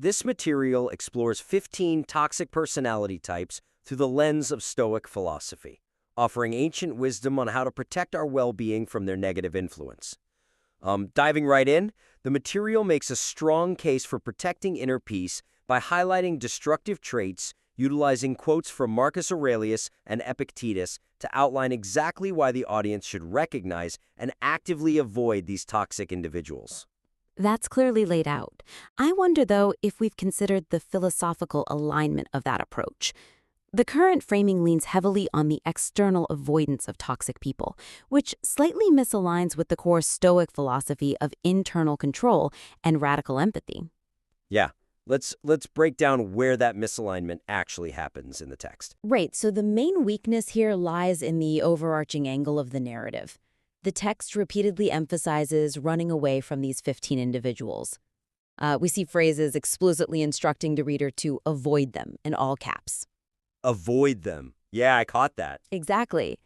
This material explores 15 toxic personality types through the lens of Stoic philosophy, offering ancient wisdom on how to protect our well-being from their negative influence. Diving right in, the material makes a strong case for protecting inner peace by highlighting destructive traits, utilizing quotes from Marcus Aurelius and Epictetus to outline exactly why the audience should recognize and actively avoid these toxic individuals. That's clearly laid out. I wonder, though, if we've considered the philosophical alignment of that approach. The current framing leans heavily on the external avoidance of toxic people, which slightly misaligns with the core Stoic philosophy of internal control and radical empathy. Yeah, let's break down where that misalignment actually happens in the text. Right, so the main weakness here lies in the overarching angle of the narrative. The text repeatedly emphasizes running away from these 15 individuals. We see phrases explicitly instructing the reader to avoid them in all caps. Avoid them. Yeah, I caught that. Exactly.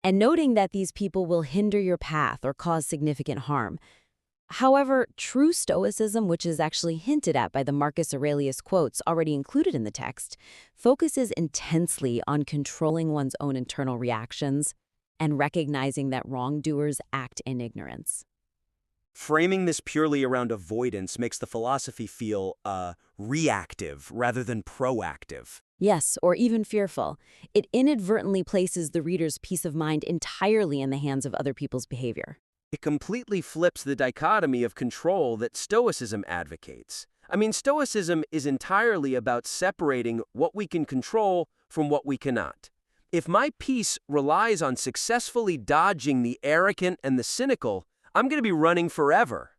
And noting that these people will hinder your path or cause significant harm. However, true Stoicism, which is actually hinted at by the Marcus Aurelius quotes already included in the text, focuses intensely on controlling one's own internal reactions and recognizing that wrongdoers act in ignorance. Framing this purely around avoidance makes the philosophy feel reactive rather than proactive. Yes, or even fearful. It inadvertently places the reader's peace of mind entirely in the hands of other people's behavior. It completely flips the dichotomy of control that Stoicism advocates. I mean, Stoicism is entirely about separating what we can control from what we cannot. If my peace relies on successfully dodging the arrogant and the cynical, I'm going to be running forever.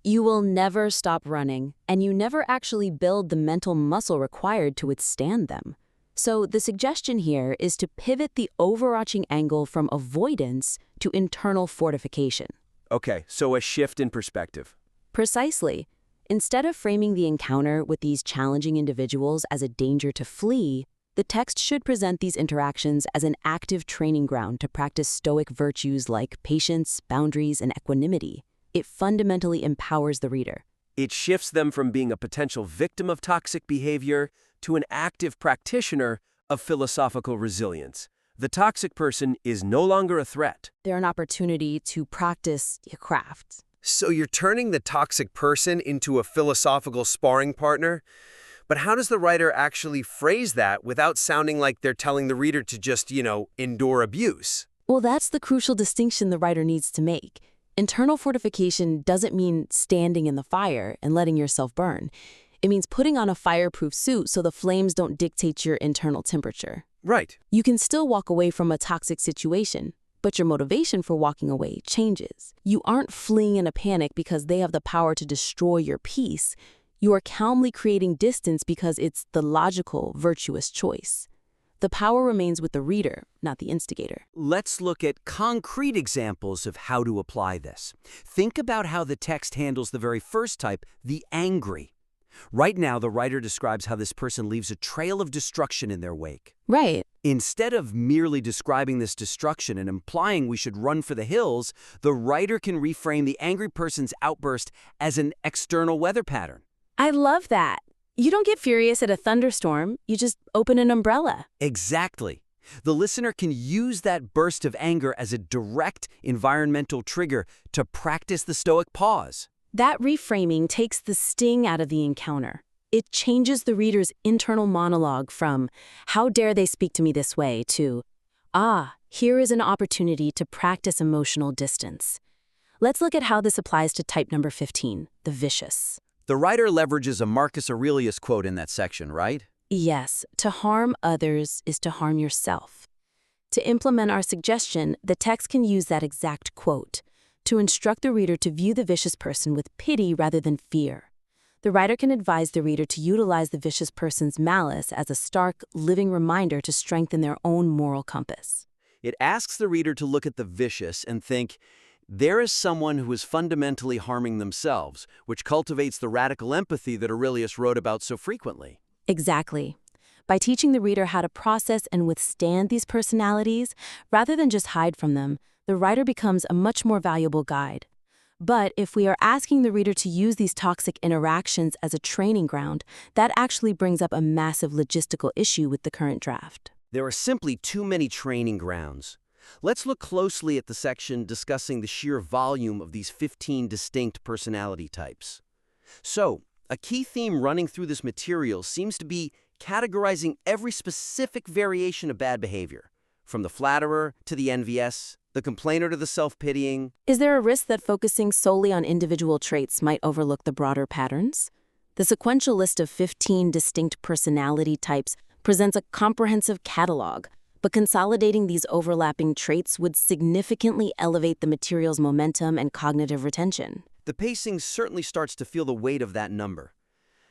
You will never stop running, and you never actually build the mental muscle required to withstand them. So the suggestion here is to pivot the overarching angle from avoidance to internal fortification. Okay, so a shift in perspective. Precisely. Instead of framing the encounter with these challenging individuals as a danger to flee, the text should present these interactions as an active training ground to practice Stoic virtues like patience, boundaries, and equanimity. It fundamentally empowers the reader. It shifts them from being a potential victim of toxic behavior to an active practitioner of philosophical resilience. The toxic person is no longer a threat. They're an opportunity to practice your craft. So you're turning the toxic person into a philosophical sparring partner? But how does the writer actually phrase that without sounding like they're telling the reader to just, endure abuse? Well, that's the crucial distinction the writer needs to make. Internal fortification doesn't mean standing in the fire and letting yourself burn. It means putting on a fireproof suit so the flames don't dictate your internal temperature. Right. You can still walk away from a toxic situation, but your motivation for walking away changes. You aren't fleeing in a panic because they have the power to destroy your peace. You are calmly creating distance because it's the logical, virtuous choice. The power remains with the reader, not the instigator. Let's look at concrete examples of how to apply this. Think about how the text handles the very first type, the angry. Right now, the writer describes how this person leaves a trail of destruction in their wake. Right. Instead of merely describing this destruction and implying we should run for the hills, the writer can reframe the angry person's outburst as an external weather pattern. I love that. You don't get furious at a thunderstorm, you just open an umbrella. Exactly. The listener can use that burst of anger as a direct environmental trigger to practice the Stoic pause. That reframing takes the sting out of the encounter. It changes the reader's internal monologue from, "How dare they speak to me this way?" to, "Here is an opportunity to practice emotional distance." Let's look at how this applies to type number 15, the vicious. The writer leverages a Marcus Aurelius quote in that section, right? Yes, to harm others is to harm yourself. To implement our suggestion, the text can use that exact quote to instruct the reader to view the vicious person with pity rather than fear. The writer can advise the reader to utilize the vicious person's malice as a stark, living reminder to strengthen their own moral compass. It asks the reader to look at the vicious and think, there is someone who is fundamentally harming themselves, which cultivates the radical empathy that Aurelius wrote about so frequently. Exactly. By teaching the reader how to process and withstand these personalities, rather than just hide from them, the writer becomes a much more valuable guide. But if we are asking the reader to use these toxic interactions as a training ground, that actually brings up a massive logistical issue with the current draft. There are simply too many training grounds. Let's look closely at the section discussing the sheer volume of these 15 distinct personality types. So, a key theme running through this material seems to be categorizing every specific variation of bad behavior, from the flatterer to the envious, the complainer to the self-pitying. Is there a risk that focusing solely on individual traits might overlook the broader patterns? The sequential list of 15 distinct personality types presents a comprehensive catalog, but consolidating these overlapping traits would significantly elevate the material's momentum and cognitive retention. The pacing certainly starts to feel the weight of that number.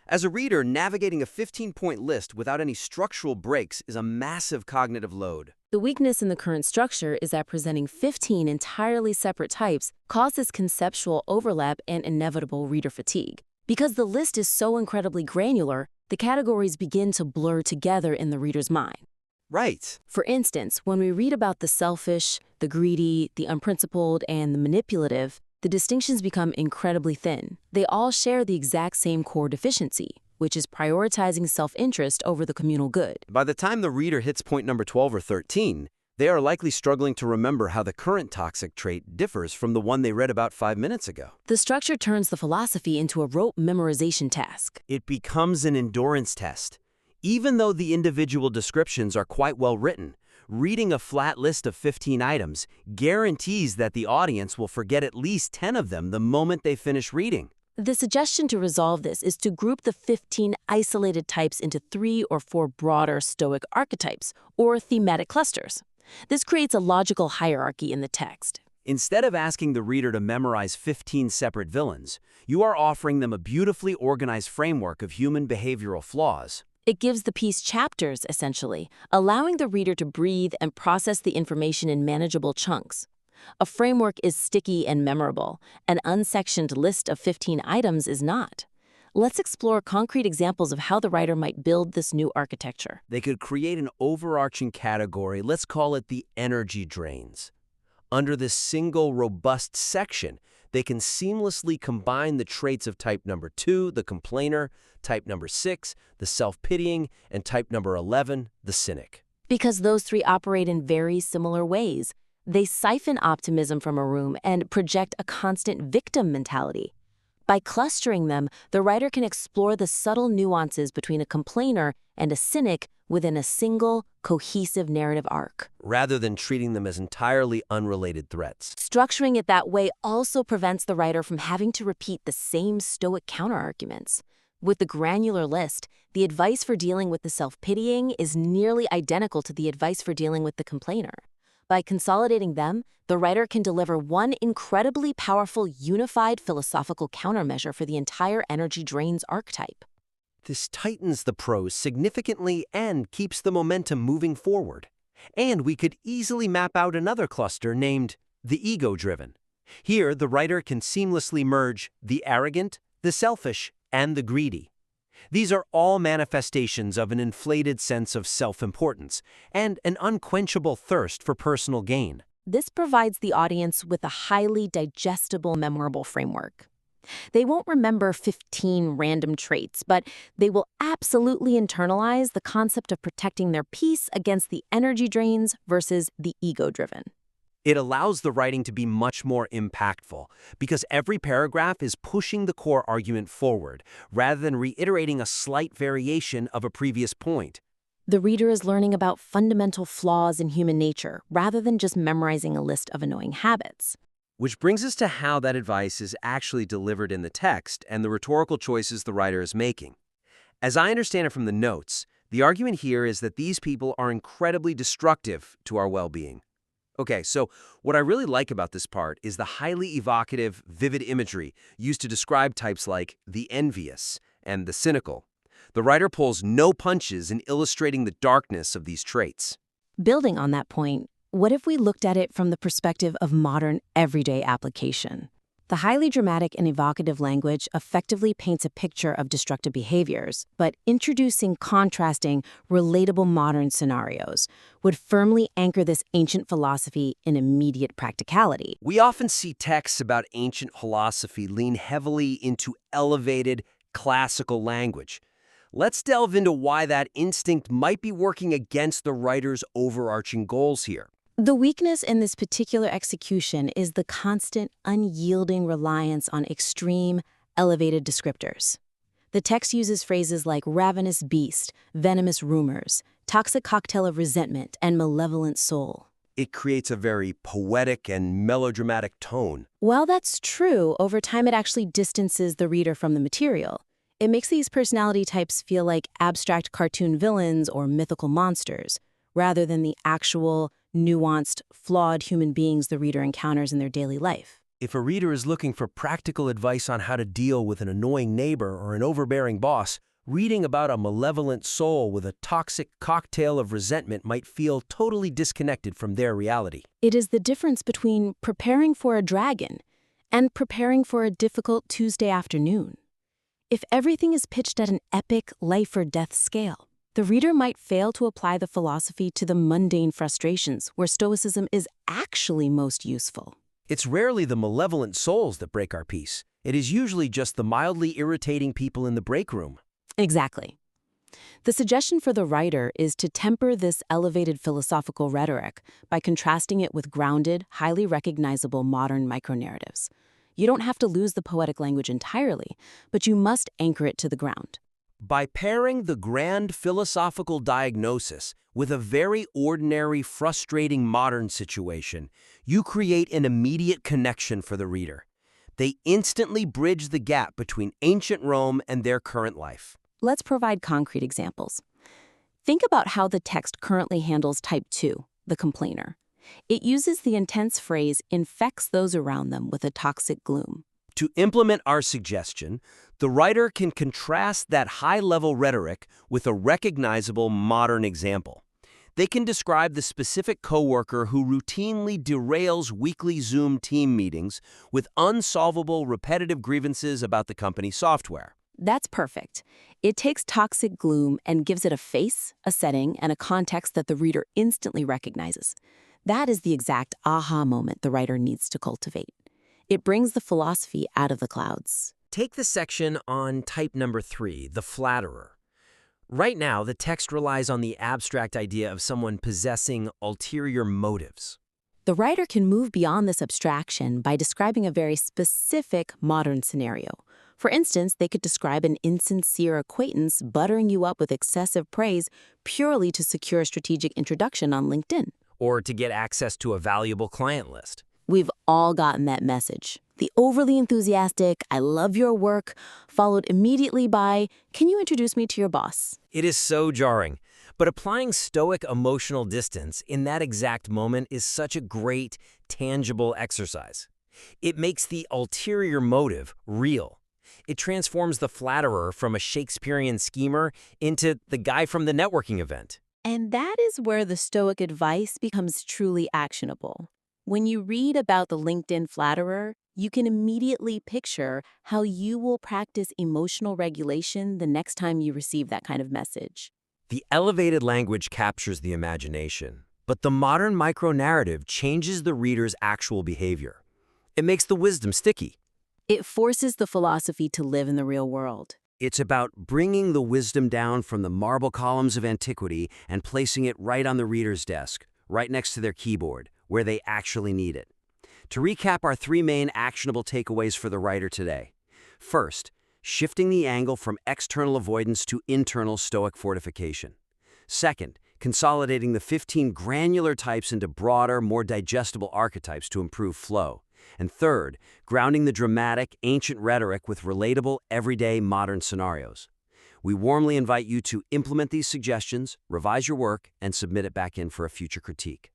As a reader, navigating a 15-point list without any structural breaks is a massive cognitive load. The weakness in the current structure is that presenting 15 entirely separate types causes conceptual overlap and inevitable reader fatigue. Because the list is so incredibly granular, the categories begin to blur together in the reader's mind. Right. For instance, when we read about the selfish, the greedy, the unprincipled, and the manipulative, the distinctions become incredibly thin. They all share the exact same core deficiency, which is prioritizing self-interest over the communal good. By the time the reader hits point number 12 or 13, they are likely struggling to remember how the current toxic trait differs from the one they read about 5 minutes ago. The structure turns the philosophy into a rote memorization task. It becomes an endurance test. Even though the individual descriptions are quite well written, reading a flat list of 15 items guarantees that the audience will forget at least 10 of them the moment they finish reading. The suggestion to resolve this is to group the 15 isolated types into 3 or 4 broader Stoic archetypes, or thematic clusters. This creates a logical hierarchy in the text. Instead of asking the reader to memorize 15 separate villains, you are offering them a beautifully organized framework of human behavioral flaws. It gives the piece chapters, essentially, allowing the reader to breathe and process the information in manageable chunks. A framework is sticky and memorable. An unsectioned list of 15 items is not. Let's explore concrete examples of how the writer might build this new architecture. They could create an overarching category, let's call it the energy drains. Under this single robust section, they can seamlessly combine the traits of type number 2, the complainer, type number 6, the self-pitying, and type number 11, the cynic. Because those 3 operate in very similar ways, they siphon optimism from a room and project a constant victim mentality. By clustering them, the writer can explore the subtle nuances between a complainer and a cynic within a single, cohesive narrative arc. Rather than treating them as entirely unrelated threats. Structuring it that way also prevents the writer from having to repeat the same Stoic counterarguments. With the granular list, the advice for dealing with the self-pitying is nearly identical to the advice for dealing with the complainer. By consolidating them, the writer can deliver one incredibly powerful, unified philosophical countermeasure for the entire energy drains archetype. This tightens the prose significantly and keeps the momentum moving forward. And we could easily map out another cluster named the ego-driven. Here, the writer can seamlessly merge the arrogant, the selfish, and the greedy. These are all manifestations of an inflated sense of self-importance and an unquenchable thirst for personal gain. This provides the audience with a highly digestible, memorable framework. They won't remember 15 random traits, but they will absolutely internalize the concept of protecting their peace against the energy drains versus the ego-driven. It allows the writing to be much more impactful because every paragraph is pushing the core argument forward rather than reiterating a slight variation of a previous point. The reader is learning about fundamental flaws in human nature rather than just memorizing a list of annoying habits. Which brings us to how that advice is actually delivered in the text and the rhetorical choices the writer is making. As I understand it from the notes, the argument here is that these people are incredibly destructive to our well-being. Okay, so what I really like about this part is the highly evocative, vivid imagery used to describe types like the envious and the cynical. The writer pulls no punches in illustrating the darkness of these traits. Building on that point, what if we looked at it from the perspective of modern, everyday application? The highly dramatic and evocative language effectively paints a picture of destructive behaviors, but introducing contrasting, relatable modern scenarios would firmly anchor this ancient philosophy in immediate practicality. We often see texts about ancient philosophy lean heavily into elevated, classical language. Let's delve into why that instinct might be working against the writer's overarching goals here. The weakness in this particular execution is the constant, unyielding reliance on extreme, elevated descriptors. The text uses phrases like ravenous beast, venomous rumors, toxic cocktail of resentment, and malevolent soul. It creates a very poetic and melodramatic tone. While that's true, over time it actually distances the reader from the material. It makes these personality types feel like abstract cartoon villains or mythical monsters, rather than the actual, nuanced, flawed human beings the reader encounters in their daily life. If a reader is looking for practical advice on how to deal with an annoying neighbor or an overbearing boss, reading about a malevolent soul with a toxic cocktail of resentment might feel totally disconnected from their reality. It is the difference between preparing for a dragon and preparing for a difficult Tuesday afternoon. If everything is pitched at an epic life-or-death scale, the reader might fail to apply the philosophy to the mundane frustrations where Stoicism is actually most useful. It's rarely the malevolent souls that break our peace. It is usually just the mildly irritating people in the break room. Exactly. The suggestion for the writer is to temper this elevated philosophical rhetoric by contrasting it with grounded, highly recognizable modern micronarratives. You don't have to lose the poetic language entirely, but you must anchor it to the ground. By pairing the grand philosophical diagnosis with a very ordinary, frustrating modern situation, you create an immediate connection for the reader. They instantly bridge the gap between ancient Rome and their current life. Let's provide concrete examples. Think about how the text currently handles type 2, the complainer. It uses the intense phrase, infects those around them with a toxic gloom. To implement our suggestion, the writer can contrast that high-level rhetoric with a recognizable modern example. They can describe the specific coworker who routinely derails weekly Zoom team meetings with unsolvable repetitive grievances about the company's software. That's perfect. It takes toxic gloom and gives it a face, a setting, and a context that the reader instantly recognizes. That is the exact aha moment the writer needs to cultivate. It brings the philosophy out of the clouds. Take the section on type number 3, the flatterer. Right now, the text relies on the abstract idea of someone possessing ulterior motives. The writer can move beyond this abstraction by describing a very specific modern scenario. For instance, they could describe an insincere acquaintance buttering you up with excessive praise purely to secure a strategic introduction on LinkedIn. Or to get access to a valuable client list. We've all gotten that message. The overly enthusiastic, I love your work, followed immediately by, can you introduce me to your boss? It is so jarring, but applying stoic emotional distance in that exact moment is such a great, tangible exercise. It makes the ulterior motive real. It transforms the flatterer from a Shakespearean schemer into the guy from the networking event. And that is where the Stoic advice becomes truly actionable. When you read about the LinkedIn flatterer, you can immediately picture how you will practice emotional regulation the next time you receive that kind of message. The elevated language captures the imagination, but the modern micro-narrative changes the reader's actual behavior. It makes the wisdom sticky. It forces the philosophy to live in the real world. It's about bringing the wisdom down from the marble columns of antiquity and placing it right on the reader's desk, right next to their keyboard, where they actually need it. To recap our 3 main actionable takeaways for the writer today. First, shifting the angle from external avoidance to internal Stoic fortification. Second, consolidating the 15 granular types into broader, more digestible archetypes to improve flow. And third, grounding the dramatic, ancient rhetoric with relatable, everyday, modern scenarios. We warmly invite you to implement these suggestions, revise your work, and submit it back in for a future critique.